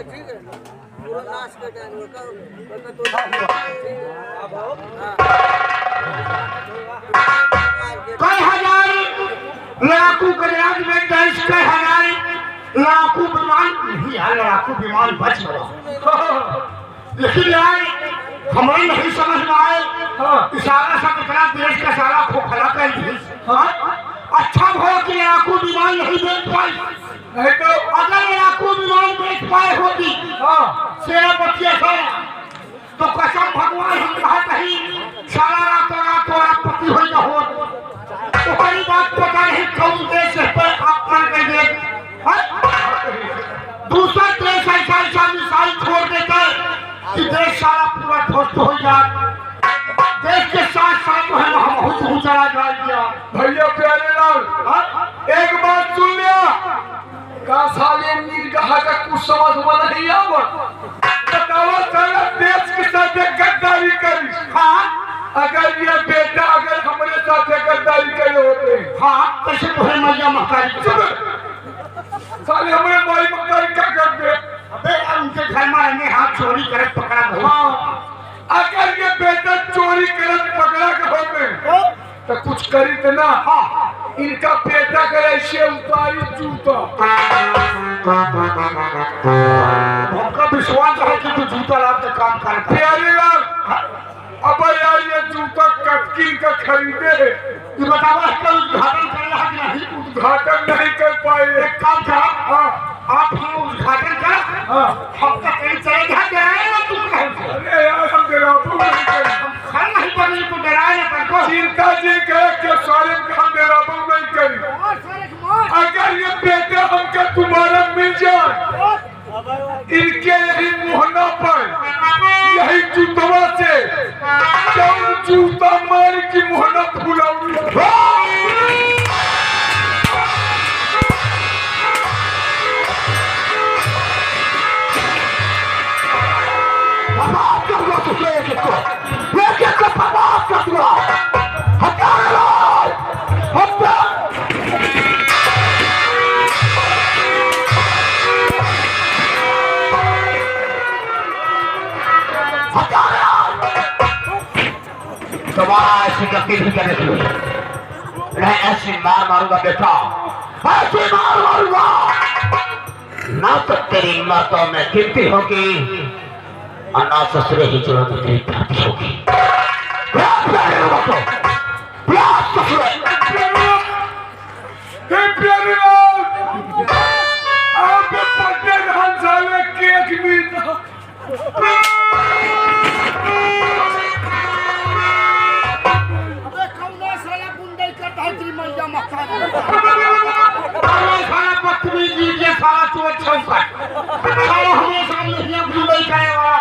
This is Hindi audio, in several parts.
ठीक है पूरा नाश कर देंगे कई हजार लड़ाकू गलियार में 10 कई हजार लड़ाकू विमान नहीं है, लड़ाकू विमान बच गया लेकिन यार हमें नहीं समझ में आए इशारा सब इतना देश का सारा खोखला कर दी। अच्छा भयो कि लड़ाकू विमान नहीं बेच पाई, नहीं तो अगर लड़ाकू विमान बेच पाए होती सेनापति सारा तो कसम भगवान हम कहा कहीं सारा रातों रातों आपत्ति हो जा हो तो बड़ी बात पता नहीं कौन देश पर आक्रमण कर दे, दूसरा देश ऐसा ऐसा मिसाइल छोड़ देता है कि देश सारा पूरा ध्वस्त हो जाए, देश के साथ साथ जो है हम बहुत चला जाएगा। भैया प्यारे लाल एक बात सुन लिया का साले नीरगहा का कुछ समझ में नहीं आवत बतावा साला देश के साथ गद्दारी करी। हाँ अगर ये बेटा अगर हमारे साथ गद्दारी करे होते हाँ कैसे तुम्हें मैया मकारी साले हमारे माई मकारी क्या करते अबे उनके घर में रहने हाथ चोरी करत पकड़ा गया। हाँ अगर ये बेटा चोरी करत पकड़ा के होते तो कुछ करी तो ना। हाँ इनका बेटा करे ऐसे उतारी जूता उनका विश्वास है कि तू जूता ला के काम कर प्यारे लाल अब यार ये जूता कटकिन का खरीदे ये बतावा इसका उद्घाटन कर रहा कि नहीं? उद्घाटन नहीं कर पाए। एक काम करो आप ही उद्घाटन करो हम तो कहीं चले जाए ना तू कहे अरे यार हम डेरापू नहीं करें खर नहीं पड़ी तू डराए ना पर को चिंता जी कहे कि सारे हम डेरापू नहीं करें अगर ये बेटा हमका तुम्हारा मिल जाए इनके यही मुहना पर यही जूतवा से जूता मार की मुहना फूला दोबारा ऐसी गलती नहीं करने की मैं ऐसी मार मारूंगा बेटा, ऐसी मार मारूंगा ना तो तेरी माता में गिनती होगी और ना ससुरे की जरूरत तेरी प्राप्ति होगी। आपके पट्टे धान साले केक मिलता सारा चोर छौका सारा हमेशा नहीं बुंदई करेगा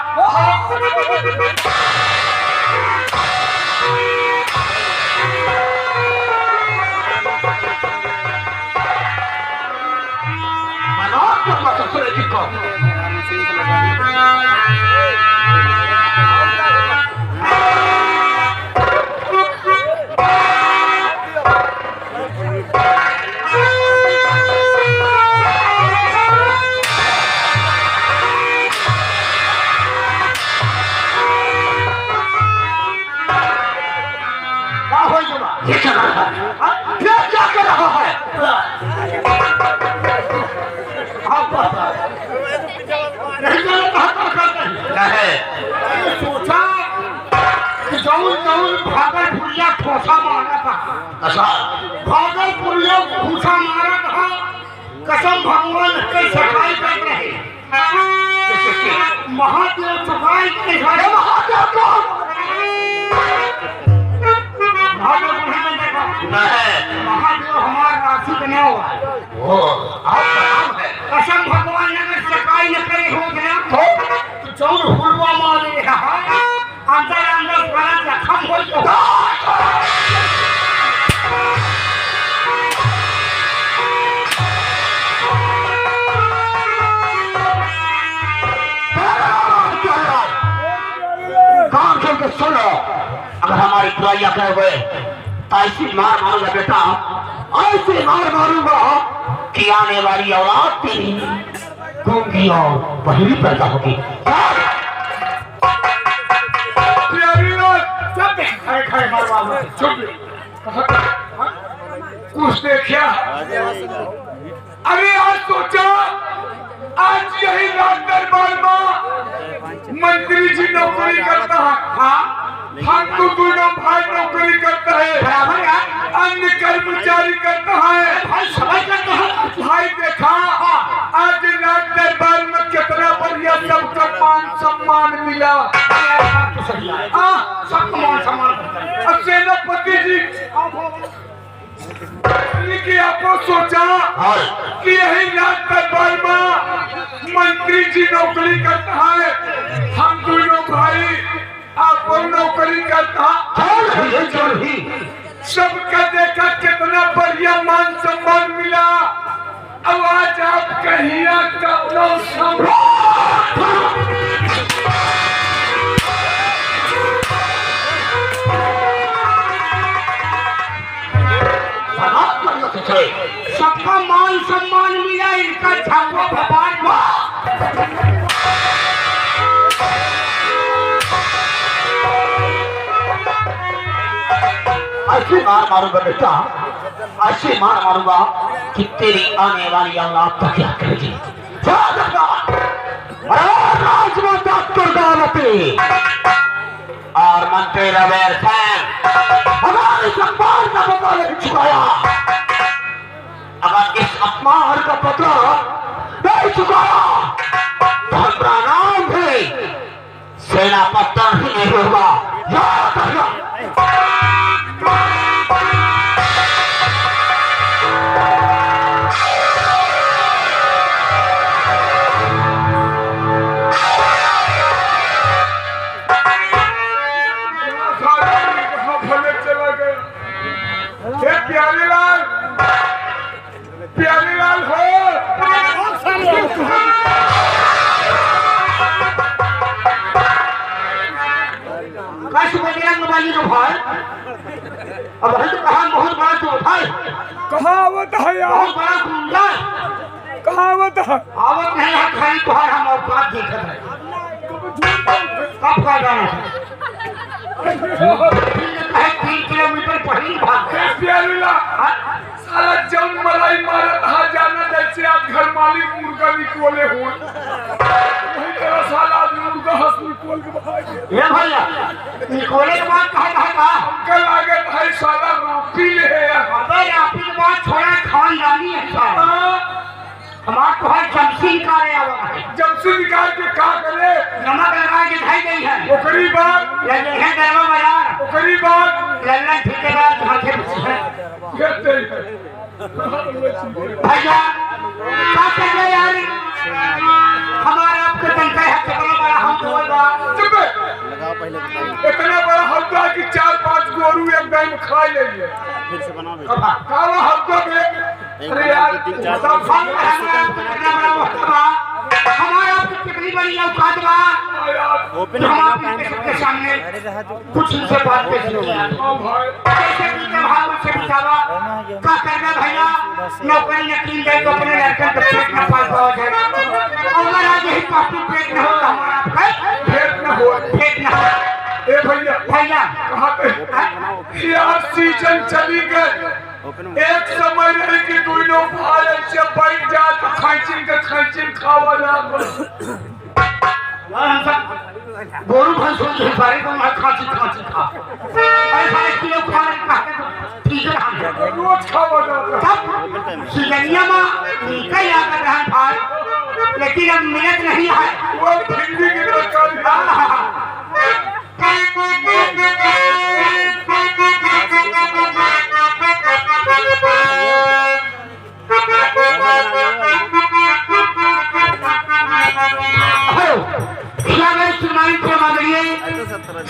मनो तो ससुरे की को क्या कर रहा है सोचा कि भागलपुरिया ठोसा मारा था भागलपुरिया भूसा मारा था कसम भगवान के सफाई कर रहे महादेव सफाई के महादेव को महादेव हमारा राशि बना हुआ है कसम भगवान अगर सफाई न करे हो गया तो जौन हुलवा मारे अंदर अंदर सारा जखम हो काम करके सुनो अगर हमारी दुआया करे हुए तो ऐसी मार मारूंगा बेटा ऐसे मार मारूंगा कि आने वाली औलाद तेरी गूंगी और बहिरी पैदा होगी। कुछ देखा? अरे आज सोचा, आज यही राज दरबार में मंत्री जी नौकरी करता है। हाँ, हम तो दोनों भाई नौकरी करता है, बराबर है। अन्य कर्मचारी करता है। भाई समझ करते हैं। भाई देखा आज राज दरबार में कितना बढ़िया सबका मान सम्मान मिला। सबको मान सम्मान सेनापति जी कि आपको सोचा कि यही राज दरबार में मंत्री जी नौकरी करता है, हम दोनों भाई आपको नौकरी करता है। सबका देखा कितना बढ़िया मान सम्मान मिला। अब आज आप कहिए कब सबका मान सम्मान मिला, इनका छापो भगवान ऐसे मार मारूंगा बेटा, ऐसे मार मारूंगा कि तेरी आने वाली औलाद का क्या करेगी। राजमाता दुर्गावती और मंत्री रवेर सिंह हमारे सम्मान का बदला नहीं चुकाया। अगर इस अपमान का बदला नहीं चुकाया तो हमारा नाम भी सेनापति ही नहीं होगा। याद रखना। प्यारीलाल हो कैसे बजरंग बली का भाई अब है तो कहा बहुत बड़ा तो भाई कहावत है यार, बहुत बड़ा गुंडा कहावत है। आवत नहीं है खाली तोहार हम औकात देख रहे कब का गाना है 3 किलोमीटर पहली भाग प्यारीलाल साला जम मलाई मारत हा जाना जैसे आप घर मालिक मुर्गा निकोले हो वही तरह साला मुर्गा हंस निकोल के भाग ये भैया निकोले के बाद कहा कल आगे भाई साला रापी ले है। अबे रापी के बाद छोड़ा खानदानी है साला हमार तो है जमसिंह का रे आवा है जमसिंह निकाल के का करे नमक लगा के धाई गई है ओकरी बात ले है दरवा बाजार ओकरी बात लल्ला ठेकेदार झांके कहते भैया क्या कर रहे यार हमारा आपको जनता है कितना बड़ा हम बोल रहा चुप लगाओ पहले बताइए इतना बड़ा हल्का कि 4-5 गोरू एक टाइम खा लेंगे फिर से बना बे काला हल्का में अरे यार सब हम कितना बड़ा वक्तवा हमारा आपको कितनी बड़ी औकात बा ओपन हम लगा आपके सामने कुछ से बात कर कैसे की भाव से बितावा का करना भैया नौकरी यकीन दे तो अपने लड़के को पेट न पाल पाओ जाए अगर आज ही काफी पेट न हो तो हमारा पेट न हो ए भैया भैया कहाँ पे यार सीजन चली गई एक समय रही कि दोनों भाई ऐसे बैठ जा तो खैचिन खावा जा गोरू भैंसों की सारे को मैं खांसी खा ऐसा 1 किलो खाने का ठीक है हम रोज खावा जाता तब सीजनिया में कई आकर रहा भाई लेकिन अब मिलत नहीं है वो भिंडी की तरकारी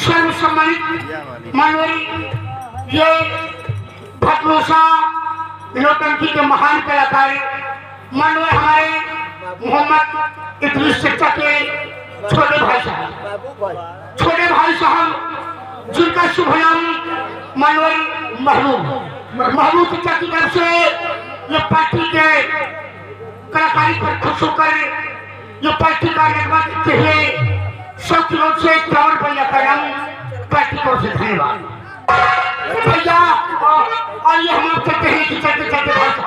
सर्व सम्मानित माननीय ये भटलोसा नौटंकी के महान कलाकार माननीय हमारे मोहम्मद इदरीस चचा के छोटे भाई साहब जिनका शुभ नाम माननीय महबूब महबूब चाचा की तरफ से ये पार्टी के कलाकारी पर खुश होकर ये पार्टी का नगमा देते हुए 100 किलो से 54 रुपया का नाम पार्टी को से धन्यवाद भैया। और ये हम लोग कहते हैं कि चलते चलते भैया